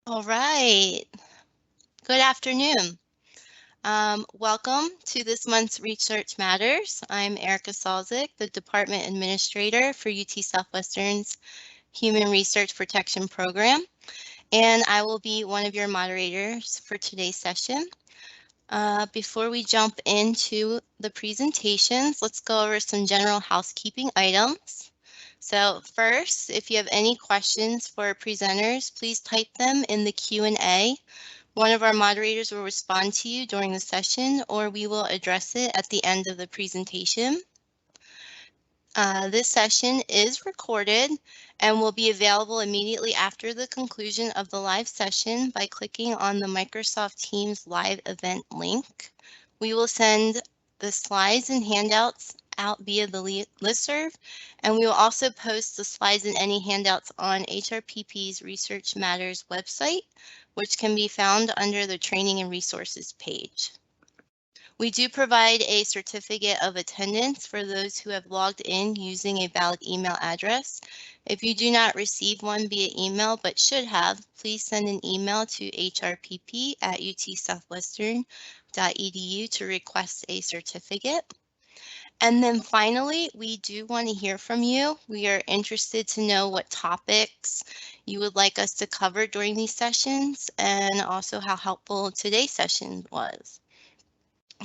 All right. Good afternoon. Welcome to this month's Research Matters. I'm Erica Salzik, the Department Administrator for UT Southwestern's Human Research Protection Program, and I will be one of your moderators for today's session. Before we jump into the presentations, let's go over some general housekeeping items. So first, if you have any questions for presenters, please type them in the Q&A. One of our moderators will respond to you during the session, or we will address it at the end of the presentation. This session is recorded and will be available immediately after the conclusion of the live session by clicking on the Microsoft Teams live event link. We will send the slides and handouts out via the listserv, and we will also post the slides and any handouts on HRPP's Research Matters website, which can be found under the Training and Resources page. We do provide a certificate of attendance for those who have logged in using a valid email address. If you do not receive one via email but should have, please send an email to hrpp@utsouthwestern.edu to request a certificate. And then finally, we do want to hear from you. We are interested to know what topics you would like us to cover during these sessions and also how helpful today's session was.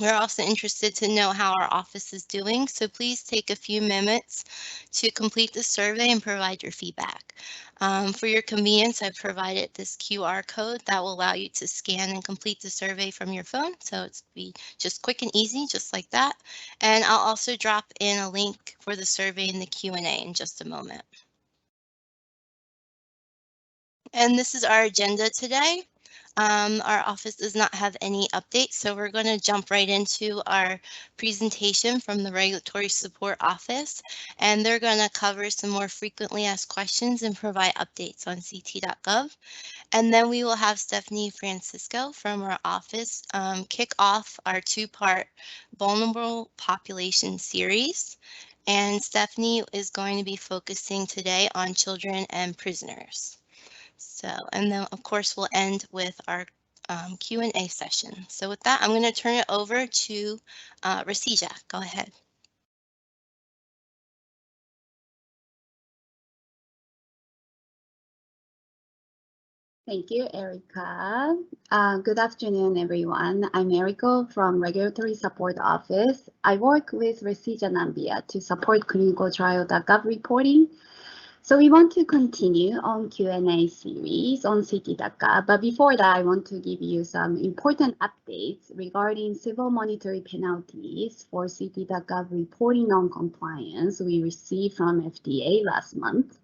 We're also interested to know how our office is doing, so please take a few minutes to complete the survey and provide your feedback. For your convenience, I've provided this QR code that will allow you to scan and complete the survey from your phone, so it's be just quick and easy, just like that. And I'll also drop in a link for the survey in the Q&A in just a moment. And this is our agenda today. Our office does not have any updates, so we're going to jump right into our presentation from the Regulatory Support Office, and they're going to cover some more frequently asked questions and provide updates on ct.gov. And then we will have Stephanie Francisco from our office kick off our two-part Vulnerable Population series. And Stephanie is going to be focusing today on children and prisoners. So, and then of course we'll end with our Q&A session. So with that, I'm going to turn it over to Rasija. Go ahead. Thank you, Erica. Good afternoon, everyone. I'm Eriko from Regulatory Support Office. I work with Resija Nambia to support clinicaltrial.gov reporting. So we want to continue on Q&A series on ct.gov, but before that, I want to give you some important updates regarding civil monetary penalties for ct.gov reporting non-compliance we received from FDA last month.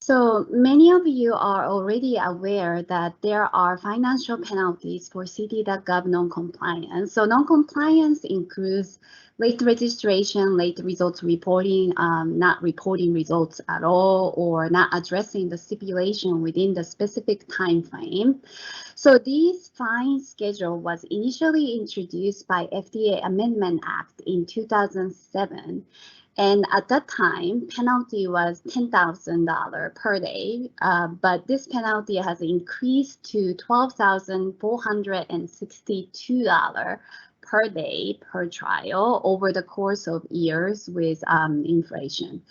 So many of you are already aware that there are financial penalties for ct.gov non-compliance. So non-compliance includes late registration, late results reporting, not reporting results at all, or not addressing the stipulation within the specific time frame. So this fine schedule was initially introduced by FDA Amendment Act in 2007. And at that time, penalty was $10,000 per day, but this penalty has increased to $12,462 per day per trial over the course of years with inflation.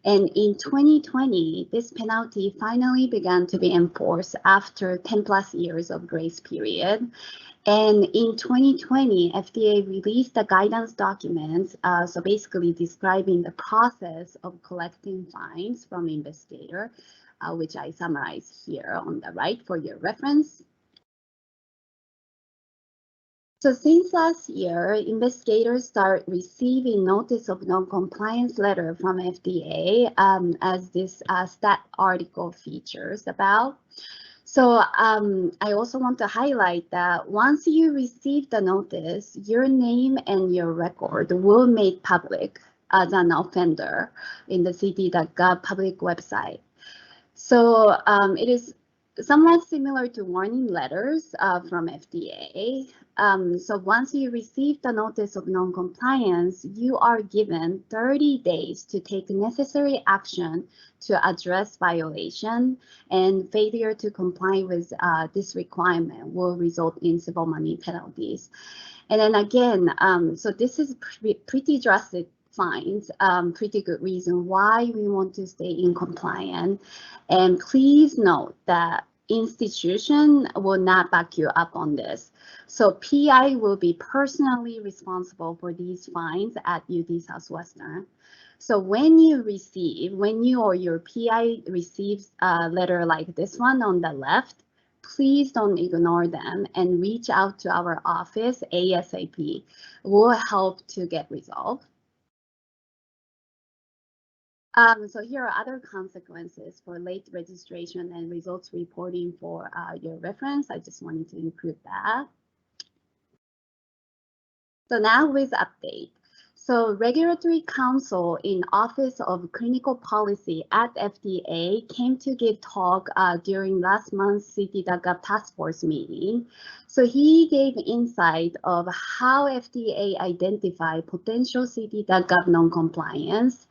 And in 2020, this penalty finally began to be enforced after 10 plus years of grace period. And in 2020, FDA released the guidance documents, so basically describing the process of collecting fines from investigator, which I summarize here on the right for your reference. So since last year, investigators start receiving notice of non-compliance letter from FDA, as this stat article features about. So I also want to highlight that once you receive the notice, your name and your record will be made public as an offender in the ct.gov public website. So it is somewhat similar to warning letters from FDA. So once you receive the notice of non-compliance, you are given 30 days to take necessary action to address violation, and failure to comply with this requirement will result in civil money penalties. And then again, so this is pretty drastic fines, pretty good reason why we want to stay in compliance. And please note that institution will not back you up on this. So PI will be personally responsible for these fines at UT Southwestern. So when you or your PI receives a letter like this one on the left, please don't ignore them and reach out to our office ASAP. We'll help to get resolved. So here are other consequences for late registration and results reporting for your reference. I just wanted to include that. So now with update. So Regulatory Council in Office of Clinical Policy at FDA came to give talk during last month's CT.gov task force meeting. So he gave insight of how FDA identify potential CT.gov non-compliance.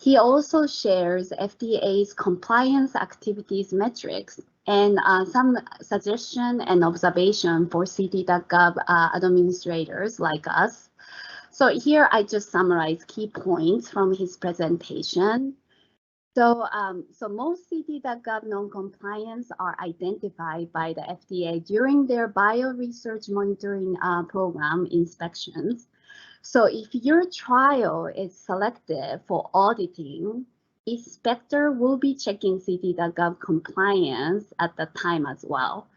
He also shares FDA's compliance activities metrics and some suggestion and observation for CT.gov administrators like us. So here I just summarize key points from his presentation. So, most CT.gov non-compliance are identified by the FDA during their bioresearch monitoring program inspections. So if your trial is selected for auditing, inspector will be checking CT.gov compliance at the time as well.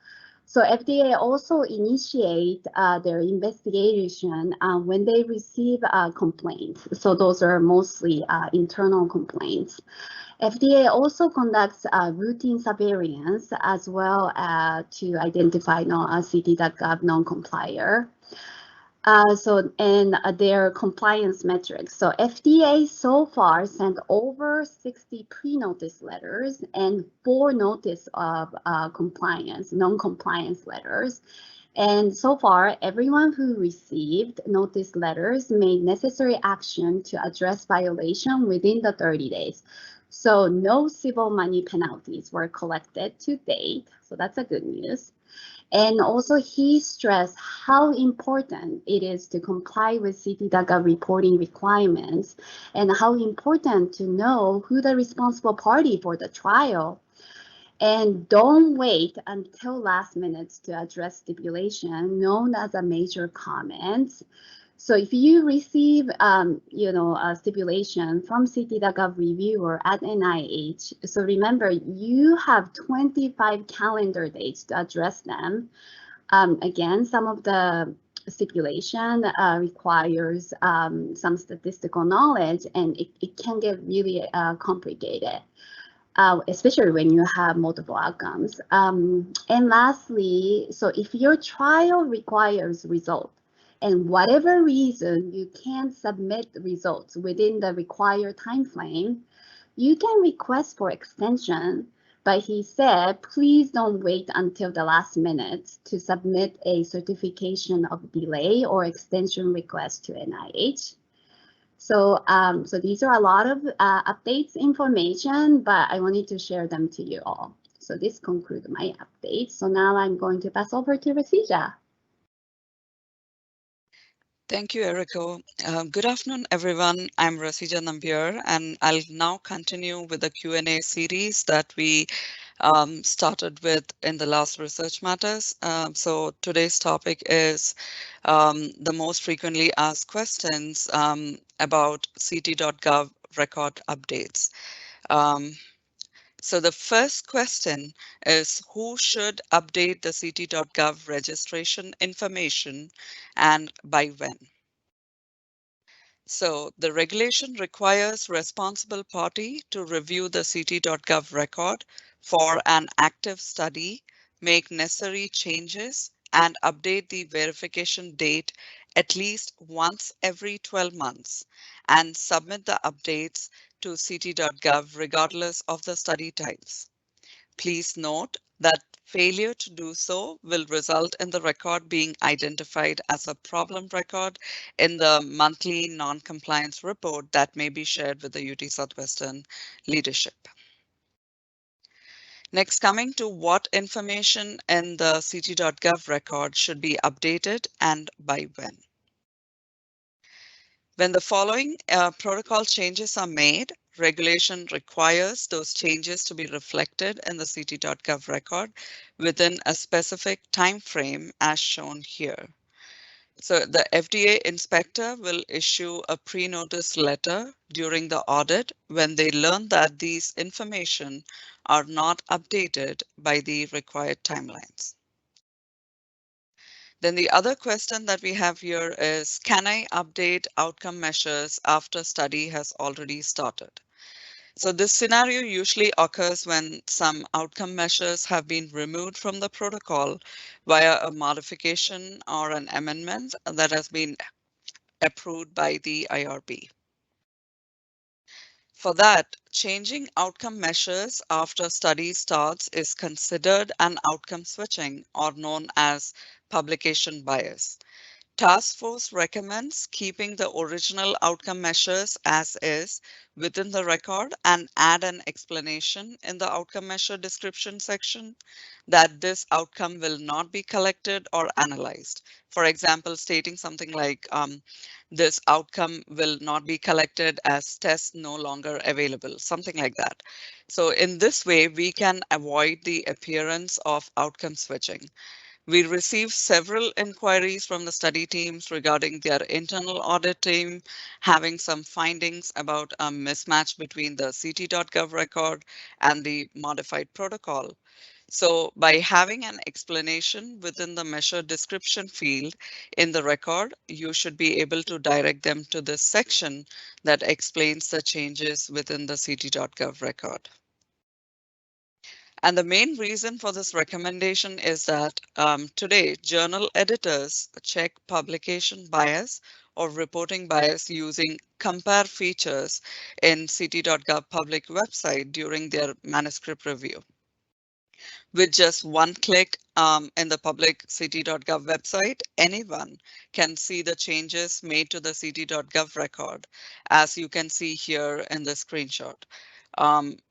So FDA also initiate their investigation when they receive complaints. So those are mostly internal complaints. FDA also conducts routine surveillance as well to identify CT.gov non-complier. Their compliance metrics. So FDA so far sent over 60 pre-notice letters and 4 notice of non-compliance letters. And so far, everyone who received notice letters made necessary action to address violation within the 30 days. So no civil money penalties were collected to date. So that's a good news. And also he stressed how important it is to comply with CT.gov reporting requirements and how important to know who the responsible party for the trial. And don't wait until last minute to address stipulation known as a major comment. So if you receive, a stipulation from CT.gov reviewer at NIH, so remember you have 25 calendar days to address them. Again, some of the stipulation requires some statistical knowledge, and it can get really complicated. Especially when you have multiple outcomes. And lastly, so if your trial requires results, and whatever reason you can't submit results within the required time frame, you can request for extension. But he said, please don't wait until the last minute to submit a certification of delay or extension request to NIH. So, so these are a lot of updates information, but I wanted to share them to you all. So this concludes my update. So now I'm going to pass over to Rasija. Thank you, Eriko. Good afternoon, everyone. I'm Rasija Nambiar, and I'll now continue with the Q&A series that we started with in the last Research Matters. So today's topic is the most frequently asked questions about CT.gov record updates. So the first question is, who should update the CT.gov registration information and by when? So the regulation requires responsible party to review the CT.gov record for an active study, make necessary changes, and update the verification date at least once every 12 months, and submit the updates to CT.gov regardless of the study types. Please note that failure to do so will result in the record being identified as a problem record in the monthly non-compliance report that may be shared with the UT Southwestern leadership. Next, coming to what information in the ct.gov record should be updated and by when. When the following protocol changes are made, regulation requires those changes to be reflected in the ct.gov record within a specific time frame as shown here. So the FDA inspector will issue a pre-notice letter during the audit when they learn that these information are not updated by the required timelines. Then the other question that we have here is, can I update outcome measures after study has already started? So this scenario usually occurs when some outcome measures have been removed from the protocol via a modification or an amendment that has been approved by the IRB. For that, changing outcome measures after study starts is considered an outcome switching, or known as publication bias. Task Force recommends keeping the original outcome measures as is within the record and add an explanation in the outcome measure description section that this outcome will not be collected or analyzed. For example, stating something like this outcome will not be collected as tests no longer available, something like that. So in this way, we can avoid the appearance of outcome switching. We received several inquiries from the study teams regarding their internal audit team having some findings about a mismatch between the ct.gov record and the modified protocol. So by having an explanation within the measure description field in the record, you should be able to direct them to this section that explains the changes within the ct.gov record. And the main reason for this recommendation is that today journal editors check publication bias or reporting bias using compare features in ct.gov public website during their manuscript review. With just one click in the public ct.gov website, anyone can see the changes made to the ct.gov record, as you can see here in the screenshot.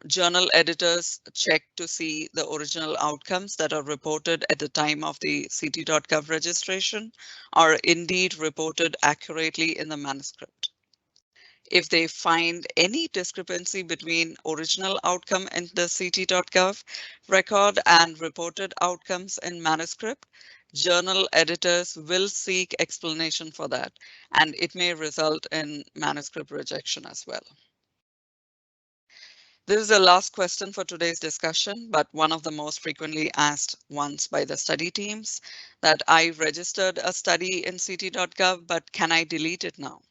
Journal editors check to see the original outcomes that are reported at the time of the ct.gov registration are indeed reported accurately in the manuscript. If they find any discrepancy between original outcome in the ct.gov record and reported outcomes in manuscript, journal editors will seek explanation for that, and it may result in manuscript rejection as well. This is the last question for today's discussion, but one of the most frequently asked ones by the study teams, that I registered a study in ct.gov, but can I delete it now?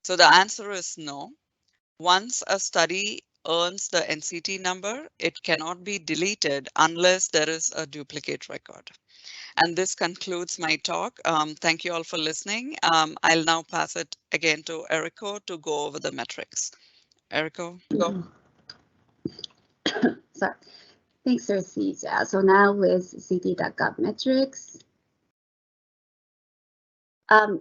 So the answer is no. Once a study earns the NCT number, it cannot be deleted unless there is a duplicate record. And this concludes my talk. Thank you all for listening. I'll now pass it again to Eriko to go over the metrics. Eriko, go. Sorry. Thanks, Rosita. So now with ct.gov metrics.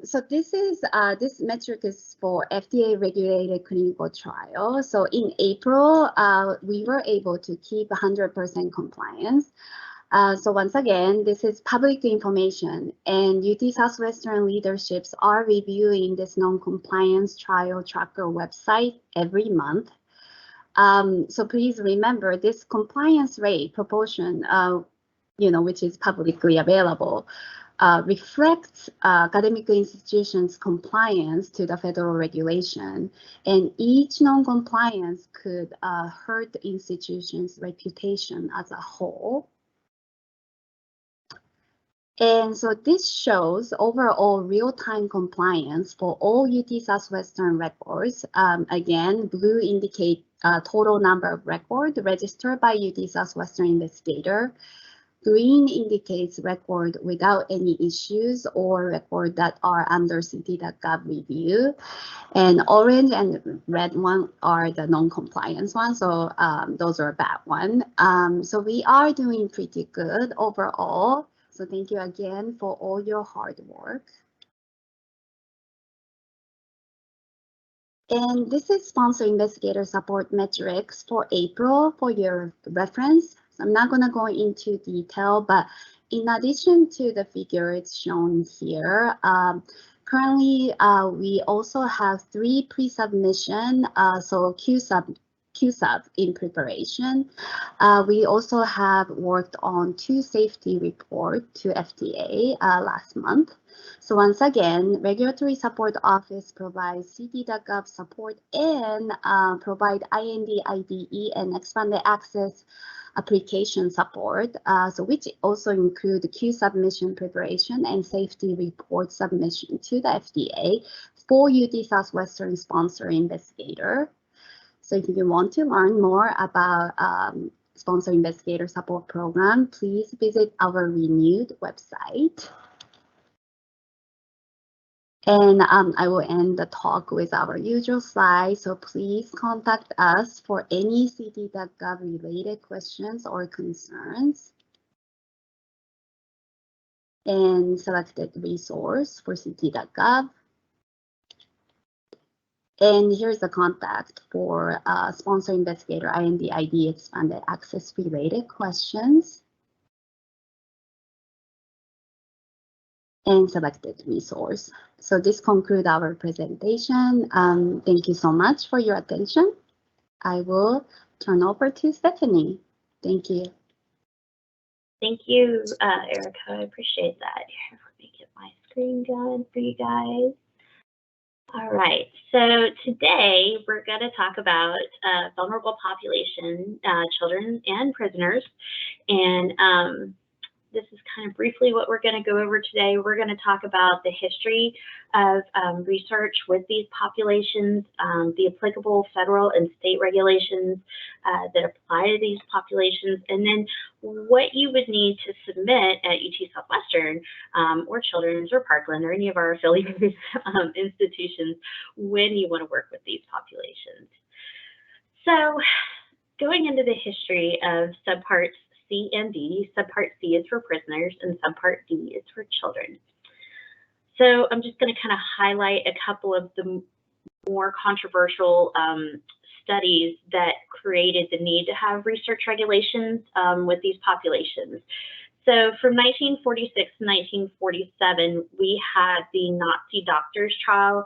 So this metric is for FDA regulated clinical trial. So in April, we were able to keep 100% compliance. So once again, this is public information, and UT Southwestern leaderships are reviewing this non-compliance trial tracker website every month. So please remember this compliance rate proportion, which is publicly available, reflects academic institutions' compliance to the federal regulation, and each non-compliance could hurt the institution's reputation as a whole. And so this shows overall real-time compliance for all UT Southwestern records. Again, blue indicate total number of records registered by UT Southwestern investigator. Green indicates record without any issues or record that are under ct.gov review. And orange and red one are the non-compliance ones, so those are bad one. So we are doing pretty good overall. So thank you again for all your hard work. And this is sponsor investigator support metrics for April for your reference. So I'm not going to go into detail, but in addition to the figure it's shown here, currently we also have 3 pre-submission, so QSub in preparation. We also have worked on 2 safety reports to FDA last month. So once again, Regulatory Support Office provides ct.gov support and provide IND, IDE, and expanded access application support, so which also include the Q submission preparation and safety report submission to the FDA for UT Southwestern sponsor investigator. So if you want to learn more about sponsor investigator support program, please visit our renewed website. And I will end the talk with our usual slide. So please contact us for any ct.gov related questions or concerns. And selected resource for ct.gov. And here's the contact for sponsor investigator IND ID expanded access related questions. And selected resource. So this concludes our presentation. Thank you so much for your attention. I will turn over to Stephanie. Thank you. Thank you, Erica. I appreciate that. Here, let me get my screen going for you guys. All right, so today we're going to talk about vulnerable population, children and prisoners. And this is kind of briefly what we're going to go over today. We're going to talk about the history of research with these populations, the applicable federal and state regulations that apply to these populations, and then what you would need to submit at UT Southwestern or Children's or Parkland or any of our affiliated institutions when you want to work with these populations. So going into the history of subparts C and D. Subpart C is for prisoners and subpart D is for children. So I'm just going to kind of highlight a couple of the more controversial studies that created the need to have research regulations with these populations. So from 1946 to 1947, we had the Nazi doctors trial,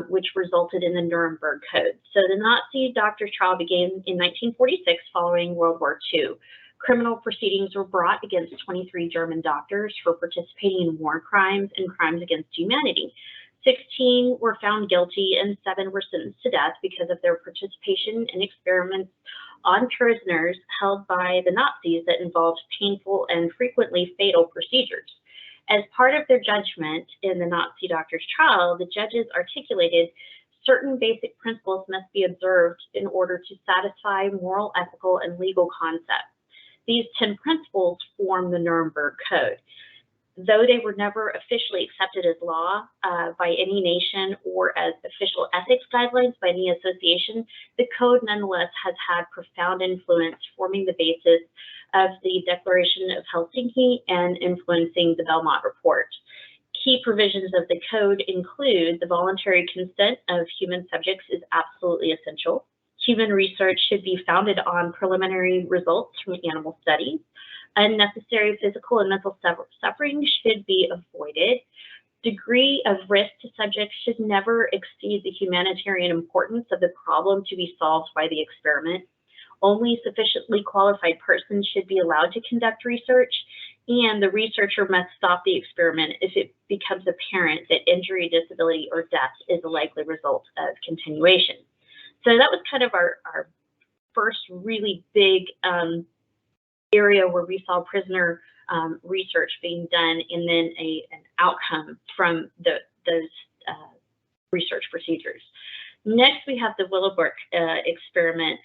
which resulted in the Nuremberg Code. So the Nazi doctors trial began in 1946 following World War II. Criminal proceedings were brought against 23 German doctors for participating in war crimes and crimes against humanity. 16 were found guilty and 7 were sentenced to death because of their participation in experiments on prisoners held by the Nazis that involved painful and frequently fatal procedures. As part of their judgment in the Nazi doctors' trial, the judges articulated certain basic principles must be observed in order to satisfy moral, ethical, and legal concepts. These 10 principles form the Nuremberg Code. Though they were never officially accepted as law by any nation or as official ethics guidelines by any association, the code nonetheless has had profound influence, forming the basis of the Declaration of Helsinki and influencing the Belmont Report. Key provisions of the code include the voluntary consent of human subjects is absolutely essential. Human research should be founded on preliminary results from animal studies. Unnecessary physical and mental suffering should be avoided. Degree of risk to subjects should never exceed the humanitarian importance of the problem to be solved by the experiment. Only sufficiently qualified persons should be allowed to conduct research, and the researcher must stop the experiment if it becomes apparent that injury, disability, or death is a likely result of continuation. So that was kind of our first really big area where we saw prisoner research being done, and then an outcome from those research procedures. Next, we have the Willowbrook experiment.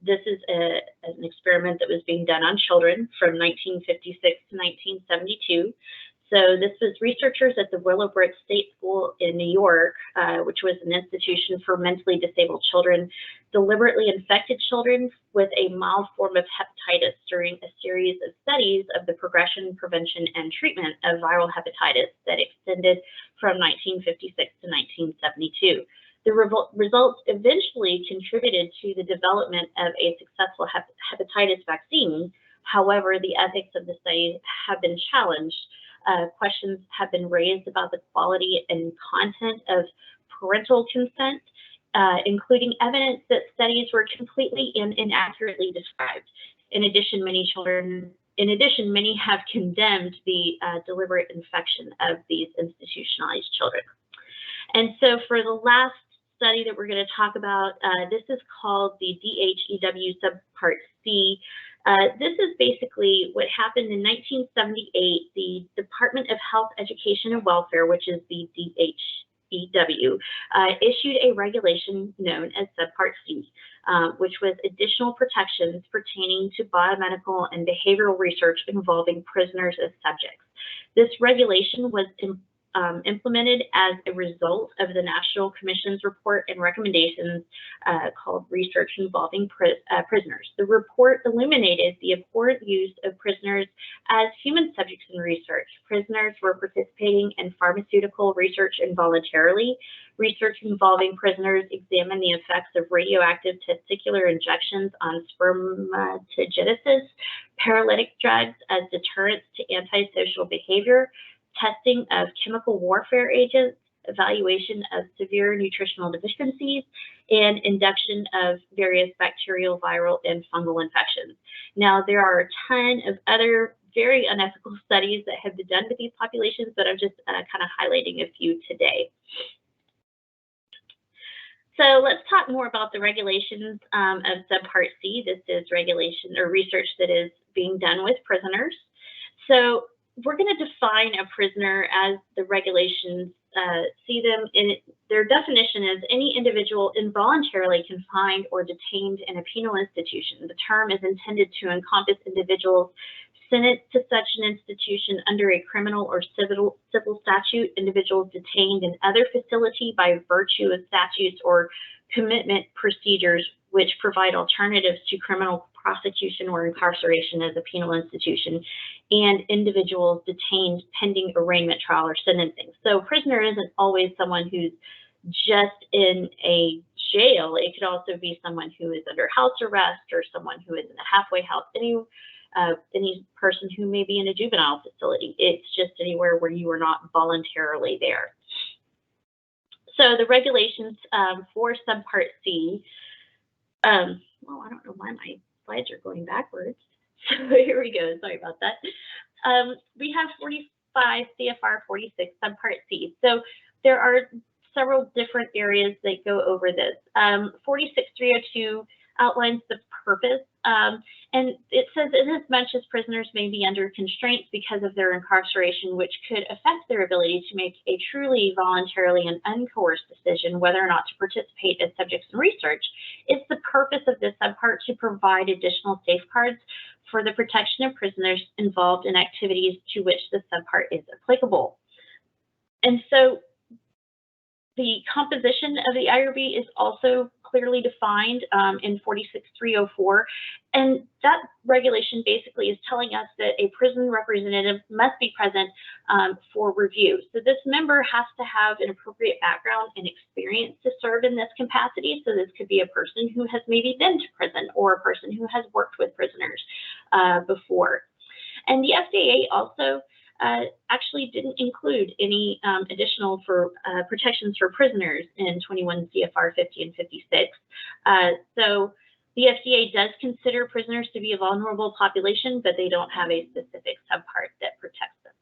This is an experiment that was being done on children from 1956 to 1972. So this was researchers at the Willowbrook State School in New York, which was an institution for mentally disabled children, deliberately infected children with a mild form of hepatitis during a series of studies of the progression, prevention, and treatment of viral hepatitis that extended from 1956 to 1972. The results eventually contributed to the development of a successful hepatitis vaccine. However, the ethics of the study have been challenged. Questions have been raised about the quality and content of parental consent, including evidence that studies were completely and inaccurately described. In addition, many have condemned the deliberate infection of these institutionalized children. And so for the last study that we're going to talk about, this is called the DHEW subpart C. This is basically what happened in 1978. The Department of Health, Education, and Welfare, which is the DHEW, issued a regulation known as subpart C, which was additional protections pertaining to biomedical and behavioral research involving prisoners as subjects. This regulation was implemented as a result of the National Commission's report and recommendations called Research Involving Prisoners. The report illuminated the abhorrent use of prisoners as human subjects in research. Prisoners were participating in pharmaceutical research involuntarily. Research involving prisoners examined the effects of radioactive testicular injections on spermatogenesis, paralytic drugs as deterrents to antisocial behavior, testing of chemical warfare agents, evaluation of severe nutritional deficiencies, and induction of various bacterial, viral, and fungal infections. Now, there are a ton of other very unethical studies that have been done with these populations, but I'm just kind of highlighting a few today. So let's talk more about the regulations of subpart C. This is regulation or research that is being done with prisoners. So we're going to define a prisoner as the regulations see them in their definition as any individual involuntarily confined or detained in a penal institution. The term is intended to encompass individuals sentenced to such an institution under a criminal or civil statute, individuals detained in other facility by virtue of statutes or commitment procedures which provide alternatives to criminal prosecution or incarceration as a penal institution, and individuals detained pending arraignment, trial, or sentencing. So prisoner isn't always someone who's just in a jail. It could also be someone who is under house arrest or someone who is in a halfway house, any person who may be in a juvenile facility. It's just anywhere where you are not voluntarily there. So the regulations for subpart C, well, I don't know why my slides are going backwards. So here we go, sorry about that. We have 45 CFR 46 subpart C. So there are several different areas that go over this. 46302 outlines the purpose, and it says, inasmuch as prisoners may be under constraints because of their incarceration, which could affect their ability to make a truly voluntarily and uncoerced decision whether or not to participate as subjects in research, it's the purpose of this subpart to provide additional safeguards for the protection of prisoners involved in activities to which the subpart is applicable. And so the composition of the IRB is also clearly defined in 46304, and that regulation basically is telling us that a prison representative must be present for review. So this member has to have an appropriate background and experience to serve in this capacity. So this could be a person who has maybe been to prison or a person who has worked with prisoners before. And the FDAA also actually didn't include any additional protections for prisoners in 21 CFR 50 and 56. So the FDA does consider prisoners to be a vulnerable population, but they don't have a specific subpart that protects them.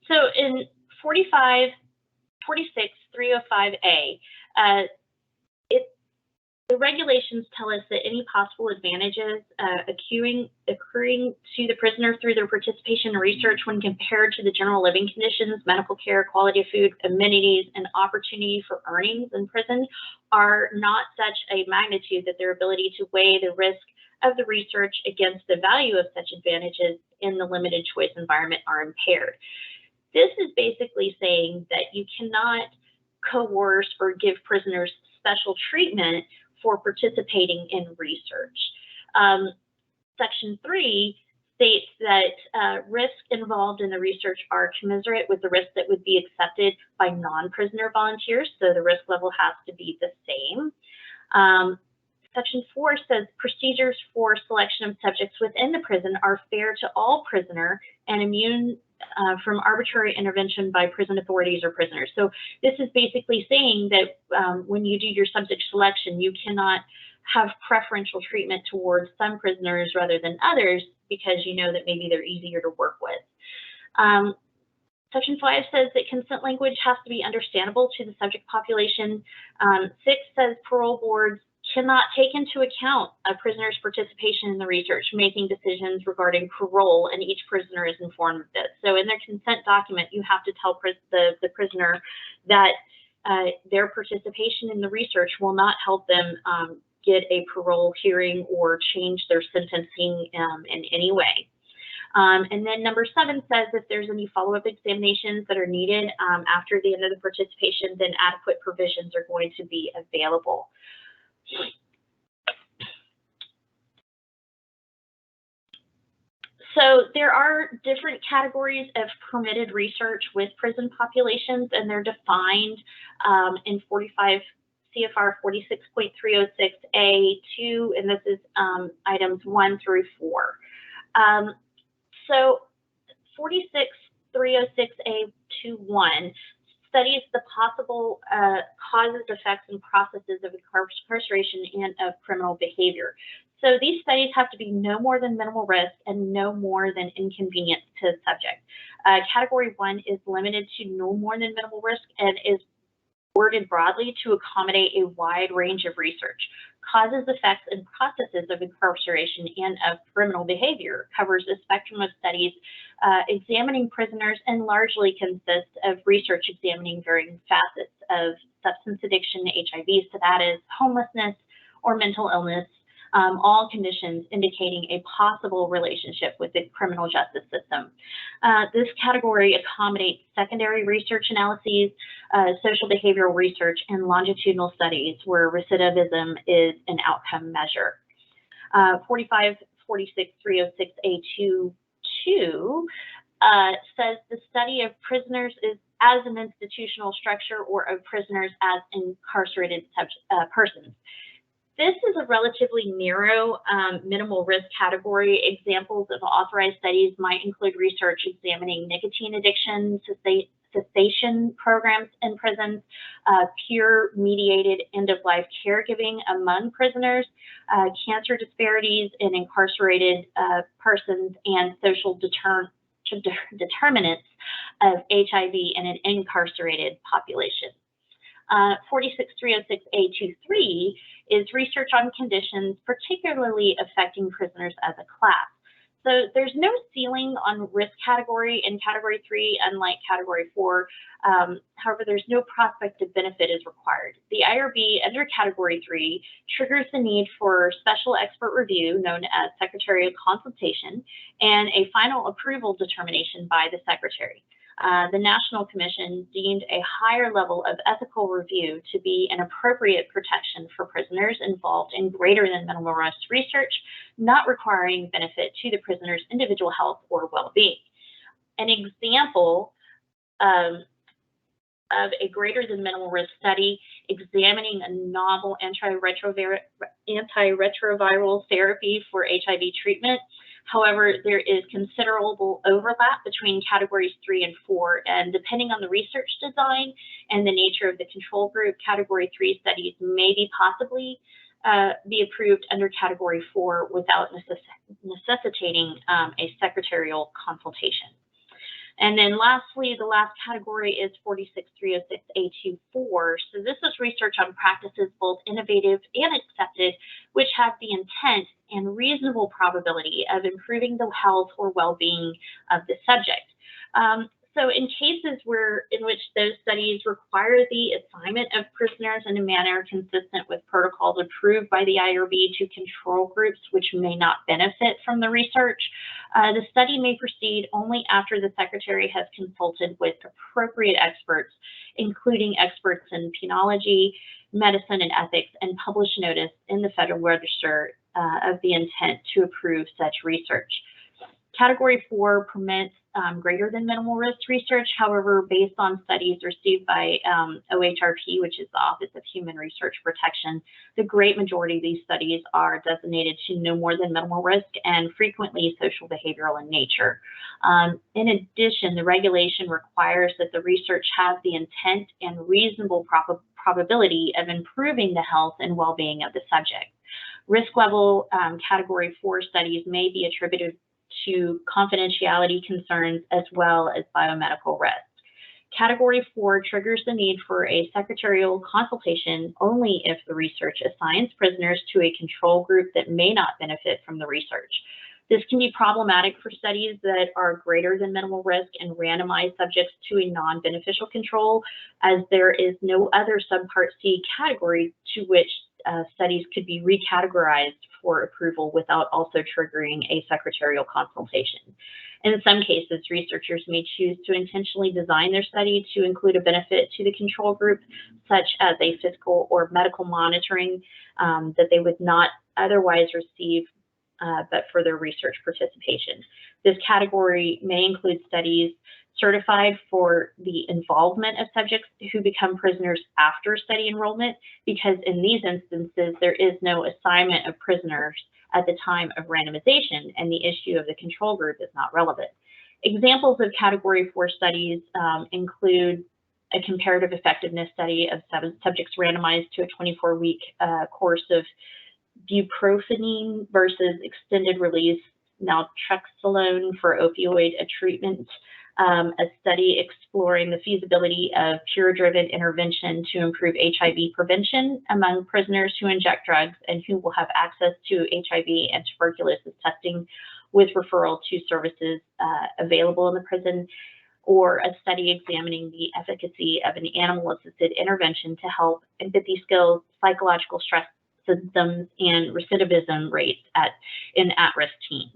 So in 46305A, The regulations tell us that any possible advantages occurring to the prisoner through their participation in research when compared to the general living conditions, medical care, quality of food, amenities, and opportunity for earnings in prison are not such a magnitude that their ability to weigh the risk of the research against the value of such advantages in the limited choice environment are impaired. This is basically saying that you cannot coerce or give prisoners special treatment for participating in research. Section 3 states that risks involved in the research are commensurate with the risks that would be accepted by non-prisoner volunteers, so the risk level has to be the same. Section 4 says procedures for selection of subjects within the prison are fair to all prisoner and immune from arbitrary intervention by prison authorities or prisoners. So this is basically saying that when you do your subject selection, you cannot have preferential treatment towards some prisoners rather than others because you know that maybe they're easier to work with. Section 5 says that consent language has to be understandable to the subject population. 6 says parole boards cannot take into account a prisoner's participation in the research, making decisions regarding parole, and each prisoner is informed of this. So in their consent document, you have to tell the prisoner that their participation in the research will not help them get a parole hearing or change their sentencing in any way. And then number 7 says if there's any follow-up examinations that are needed after the end of the participation, then adequate provisions are going to be available. So there are different categories of permitted research with prison populations, and they're defined in 45 CFR 46.306A2, and this is items 1 through 4. So 46.306A21 studies the possible causes, effects, and processes of incarceration and of criminal behavior. So these studies have to be no more than minimal risk and no more than inconvenience to the subject. Category 1 is limited to no more than minimal risk and is worded broadly to accommodate a wide range of research. Causes, effects, and processes of incarceration and of criminal behavior covers a spectrum of studies examining prisoners and largely consists of research examining varying facets of substance addiction, HIV status, homelessness, or mental illness, all conditions indicating a possible relationship with the criminal justice system. This category accommodates secondary research analyses, social behavioral research, and longitudinal studies where recidivism is an outcome measure. 46.306A22 says the study of prisoners is as an institutional structure or of prisoners as incarcerated persons. This is a relatively narrow minimal risk category. Examples of authorized studies might include research examining nicotine addiction, cessation programs in prisons, peer-mediated end-of-life caregiving among prisoners, cancer disparities in incarcerated persons, and social determinants of HIV in an incarcerated population. 46.306A23 is research on conditions particularly affecting prisoners as a class. So there's no ceiling on risk category in Category 3, unlike Category 4. However, there's no prospect of benefit is required. The IRB under Category 3 triggers the need for special expert review, known as secretarial consultation, and a final approval determination by the secretary. The National Commission deemed a higher level of ethical review to be an appropriate protection for prisoners involved in greater than minimal risk research, not requiring benefit to the prisoner's individual health or well-being. An example of a greater than minimal risk study examining a novel antiretroviral therapy for HIV treatment. However, there is considerable overlap between Categories 3 and 4, and depending on the research design and the nature of the control group, Category 3 studies may be possibly be approved under Category 4 without necessitating a secretarial consultation. And then lastly, the last category is 46306A24. So this is research on practices both innovative and accepted, which have the intent and reasonable probability of improving the health or well-being of the subject. So in cases in which those studies require the assignment of prisoners in a manner consistent with protocols approved by the IRB to control groups which may not benefit from the research, the study may proceed only after the Secretary has consulted with appropriate experts, including experts in penology, medicine, and ethics, and published notice in the Federal Register of the intent to approve such research. Category 4 permits greater than minimal risk research. However, based on studies received by OHRP, which is the Office of Human Research Protection, the great majority of these studies are designated to no more than minimal risk and frequently social behavioral in nature. In addition, the regulation requires that the research have the intent and reasonable probability of improving the health and well-being of the subject. Risk level category 4 studies may be attributed to confidentiality concerns as well as biomedical risk. Category 4 triggers the need for a secretarial consultation only if the research assigns prisoners to a control group that may not benefit from the research. This can be problematic for studies that are greater than minimal risk and randomize subjects to a non-beneficial control, as there is no other subpart C category to which studies could be recategorized for approval without also triggering a secretarial consultation. In some cases, researchers may choose to intentionally design their study to include a benefit to the control group, such as a physical or medical monitoring that they would not otherwise receive but for their research participation. This category may include studies certified for the involvement of subjects who become prisoners after study enrollment, because in these instances, there is no assignment of prisoners at the time of randomization, and the issue of the control group is not relevant. Examples of Category 4 studies include a comparative effectiveness study of 7 subjects randomized to a 24-week course of buprenorphine versus extended release naltrexone for opioid treatment, a study exploring the feasibility of peer-driven intervention to improve HIV prevention among prisoners who inject drugs and who will have access to HIV and tuberculosis testing with referral to services available in the prison, or a study examining the efficacy of an animal-assisted intervention to help empathy skills, psychological stress symptoms, and recidivism rates in at-risk teens.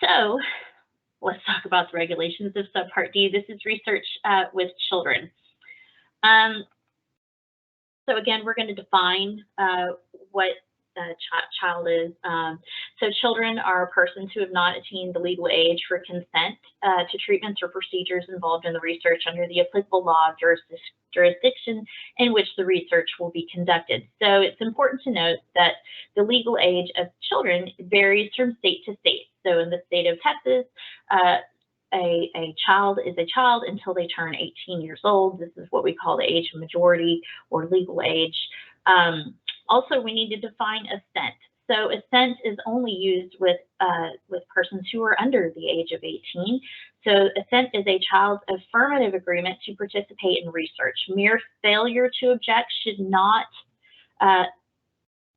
So let's talk about the regulations of Subpart D. This is research with children. So again, we're going to define what child is. So children are persons who have not attained the legal age for consent to treatments or procedures involved in the research under the applicable law of jurisdiction in which the research will be conducted. So it's important to note that the legal age of children varies from state to state. So in the state of Texas, a child is a child until they turn 18 years old. This is what we call the age of majority or legal age. Also, we need to define assent. So assent is only used with persons who are under the age of 18. So assent is a child's affirmative agreement to participate in research. Mere failure to object should not,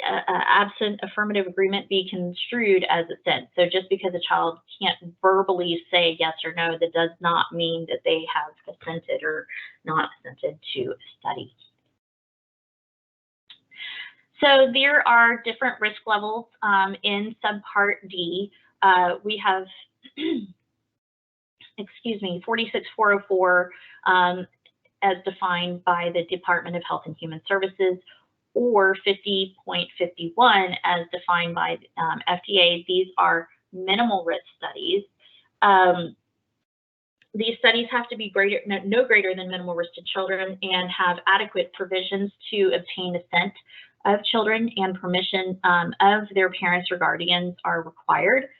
absent affirmative agreement, be construed as assent. So just because a child can't verbally say yes or no, that does not mean that they have assented or not assented to a study. So there are different risk levels in Subpart D. We have, excuse me, 46404 as defined by the Department of Health and Human Services, or 50.51 as defined by FDA. These are minimal risk studies. These studies have to be no greater than minimal risk to children and have adequate provisions to obtain assent of children, and permission of their parents or guardians are required.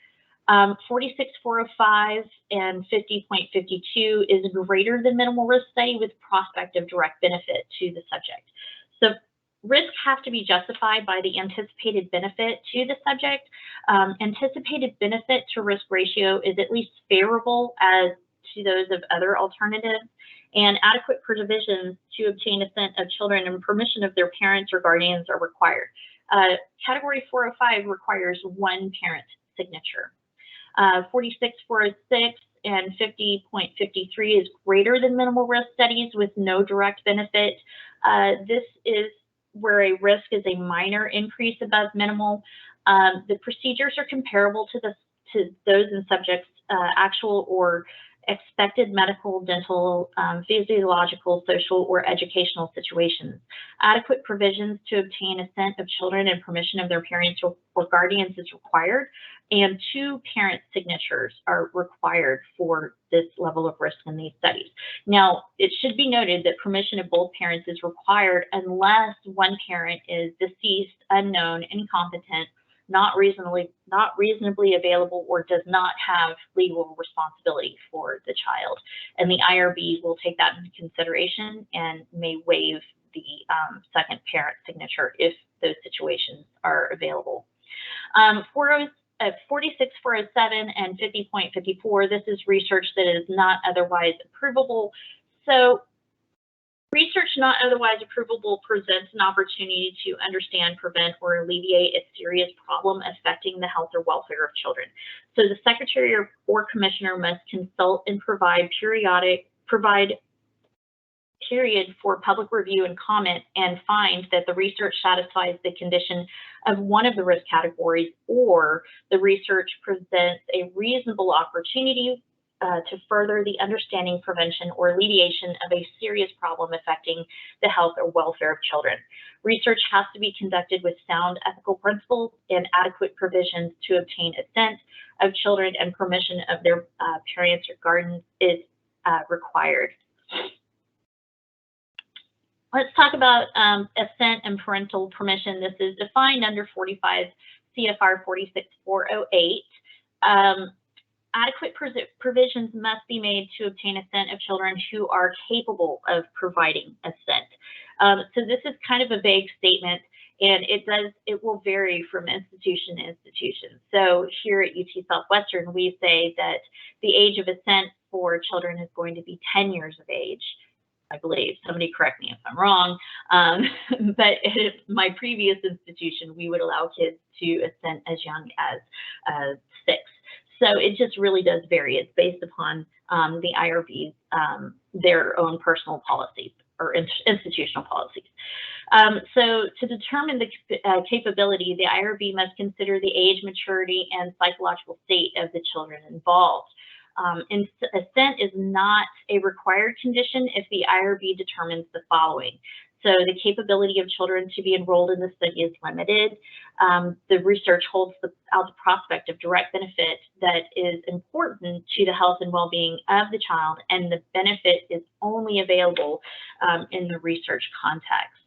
46405 and 50.52 is a greater than minimal risk study with prospect of direct benefit to the subject. So Risks have to be justified by the anticipated benefit to the subject. Anticipated benefit to risk ratio is at least favorable as to those of other alternatives, and adequate provisions to obtain assent of children and permission of their parents or guardians are required. Category 405 requires one parent signature. 46406 and 50.53 is greater than minimal risk studies with no direct benefit. This is where a risk is a minor increase above minimal. The procedures are comparable to those in subjects' actual or expected medical, dental, physiological, social, or educational situations. Adequate provisions to obtain assent of children and permission of their parents or guardians is required, and 2 parent signatures are required for this level of risk in these studies. Now, it should be noted that permission of both parents is required unless one parent is deceased, unknown, incompetent, not reasonably available, or does not have legal responsibility for the child. And the IRB will take that into consideration and may waive the second parent signature if those situations are available. 46407 and 50.54, this is research that is not otherwise approvable. So research not otherwise approvable presents an opportunity to understand, prevent, or alleviate a serious problem affecting the health or welfare of children. So the secretary or commissioner must consult and provide period for public review and comment, and find that the research satisfies the condition of one of the risk categories, or the research presents a reasonable opportunity to further the understanding, prevention, or alleviation of a serious problem affecting the health or welfare of children. Research has to be conducted with sound ethical principles, and adequate provisions to obtain assent of children and permission of their parents or guardians is required. Let's talk about assent and parental permission. This is defined under 45 CFR 46408. Adequate provisions must be made to obtain assent of children who are capable of providing assent. So this is kind of a vague statement, and it will vary from institution to institution. So here at UT Southwestern, we say that the age of assent for children is going to be 10 years of age, I believe. Somebody correct me if I'm wrong. But at my previous institution, we would allow kids to assent as young as 6. So it just really does vary. It's based upon the IRB's, their own personal policies or institutional policies. So to determine the capability, the IRB must consider the age, maturity, and psychological state of the children involved. Assent is not a required condition if the IRB determines the following. So the capability of children to be enrolled in the study is limited. The research holds out the prospect of direct benefit that is important to the health and well-being of the child, and the benefit is only available in the research context.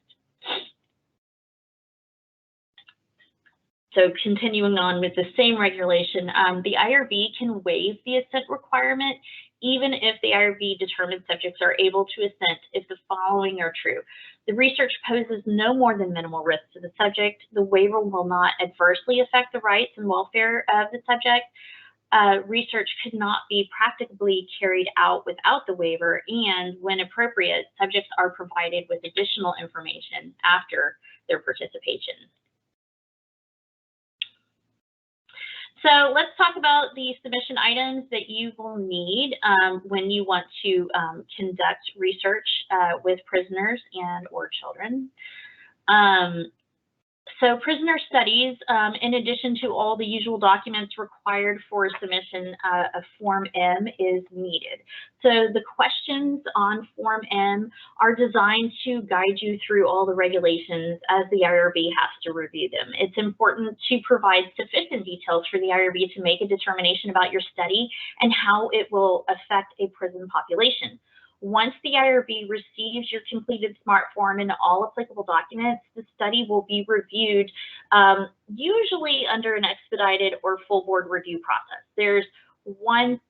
So continuing on with the same regulation, the IRB can waive the assent requirement even if the IRB determined subjects are able to assent if the following are true. The research poses no more than minimal risk to the subject. The waiver will not adversely affect the rights and welfare of the subject. Research could not be practically carried out without the waiver, and when appropriate, subjects are provided with additional information after their participation. So let's talk about the submission items that you will need when you want to conduct research with prisoners and or children. So prisoner studies, in addition to all the usual documents required for submission, a Form M is needed. So the questions on Form M are designed to guide you through all the regulations as the IRB has to review them. It's important to provide sufficient details for the IRB to make a determination about your study and how it will affect a prison population. Once the IRB receives your completed SMART form and all applicable documents, the study will be reviewed, usually under an expedited or full board review process. There's one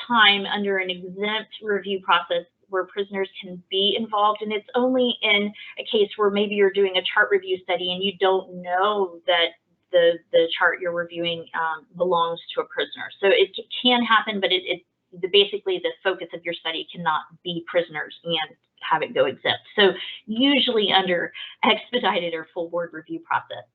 time under an exempt review process where prisoners can be involved, and it's only in a case where maybe you're doing a chart review study and you don't know that the chart you're reviewing belongs to a prisoner. So it can happen, but basically the focus of your study cannot be prisoners and have it go exempt. So usually under expedited or full board review process.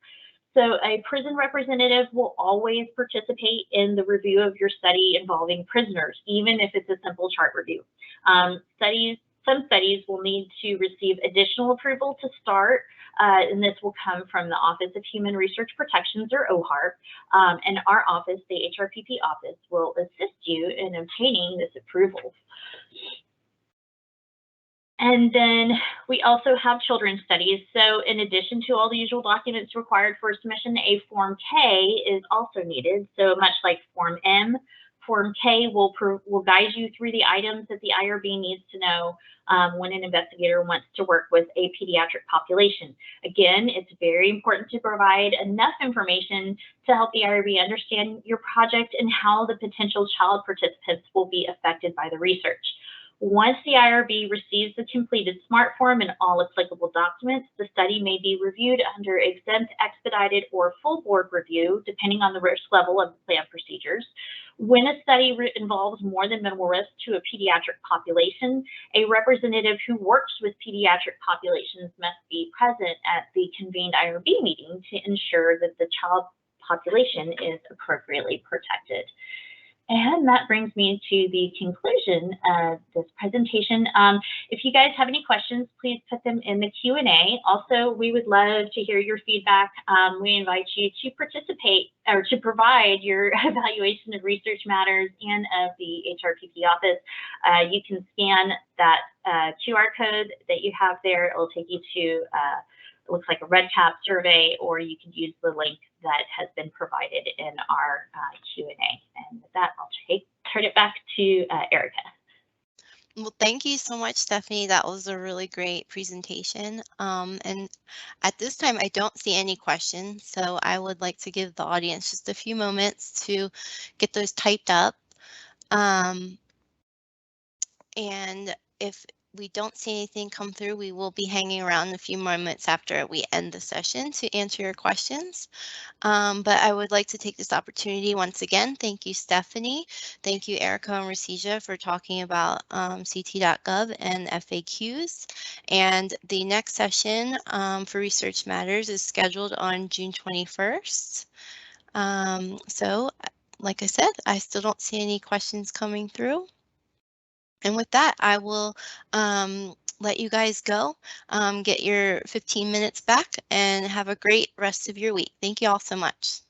So a prison representative will always participate in the review of your study involving prisoners, even if it's a simple chart review. Some studies will need to receive additional approval to start, and this will come from the Office of Human Research Protections, or OHRP, and our office, the HRPP office, will assist you in obtaining this approval. And then we also have children's studies. So in addition to all the usual documents required for submission, a Form K is also needed. So much like Form M, Form K will guide you through the items that the IRB needs to know when an investigator wants to work with a pediatric population. Again, it's very important to provide enough information to help the IRB understand your project and how the potential child participants will be affected by the research. Once the IRB receives the completed SMART form and all applicable documents, the study may be reviewed under exempt, expedited, or full board review, depending on the risk level of the plan procedures. When a study involves more than minimal risk to a pediatric population, a representative who works with pediatric populations must be present at the convened IRB meeting to ensure that the child population is appropriately protected. And that brings me to the conclusion of this presentation. If you guys have any questions, please put them in the Q&A. Also, we would love to hear your feedback. We invite you to participate or to provide your evaluation of Research Matters and of the HRPP office. You can scan that QR code that you have there. It will take you to it looks like a REDCap survey, or you can use the link that has been provided in our Q&A. And with that, I'll turn it back to Erica. Well, thank you so much, Stephanie. That was a really great presentation. And at this time, I don't see any questions, so I would like to give the audience just a few moments to get those typed up. And if we don't see anything come through, we will be hanging around a few moments after we end the session to answer your questions. But I would like to take this opportunity once again. Thank you, Stephanie. Thank you, Erica and Rosija, for talking about CT.gov and FAQs. And the next session for Research Matters is scheduled on June 21st. So, like I said, I still don't see any questions coming through. And with that, I will let you guys go, get your 15 minutes back, and have a great rest of your week. Thank you all so much.